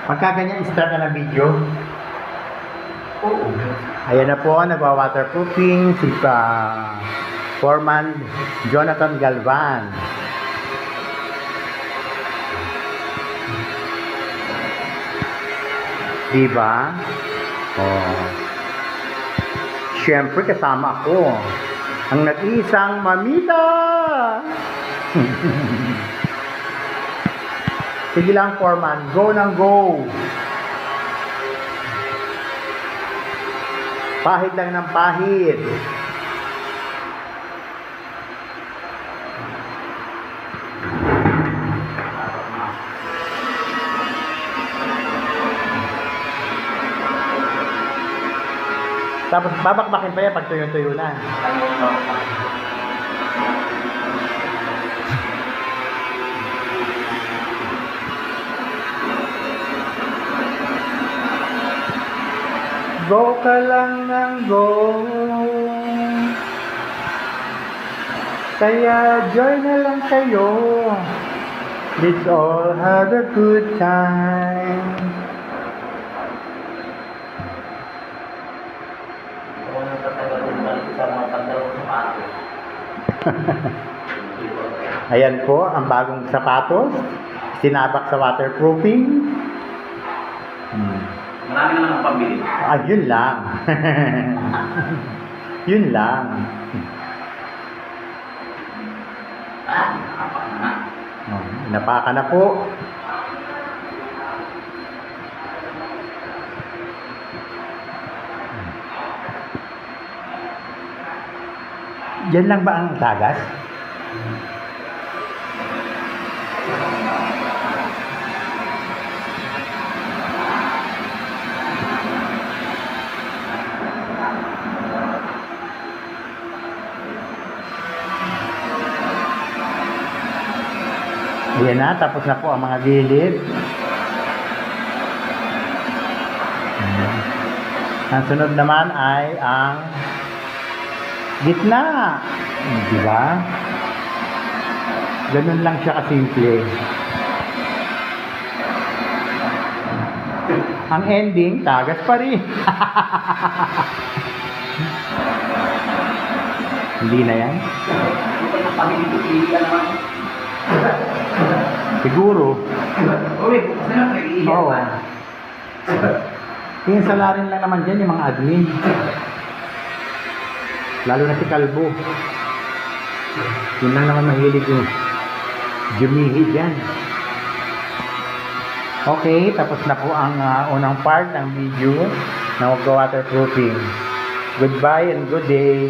Pagka ganyan, start na ng video. Oo. Ayan na po, nagwa-waterproofing si Foreman Jonathan Galvan. Diba? Oh. Siyempre kasama ako. Ang nag-iisang mamita! Sige lang, Foreman. Go ng go! Pahid lang ng pahid. Tapos babakbakin pa yan pag tuyo-tuyo na. Go ka lang ng go. Kaya join na lang kayo. Let's all have a good time. Ayan po ang bagong sapatos. Sinabak sa waterproofing. Marami naman ang pambili. Ah, yun lang. Yun lang. Nakapak na. Napaka na po. Yan lang ba ang tagas? Ayan na, tapos na po ang mga gilid. Ang sunod naman ay ang gitna. Di ba? Ganun lang siya kasimple. Ang ending, tagas pa rin. Hindi na yan? Siguro. Uy, bukas na lang. Nag-iiyak Oo. pa. Yung salarin lang naman dyan, yung mga admin. Lalo na si Kalbo. Yun lang naman mahilig yung jumihi dyan. Okay, tapos na po ang unang part ng video na mag-waterproofing. Goodbye and good day.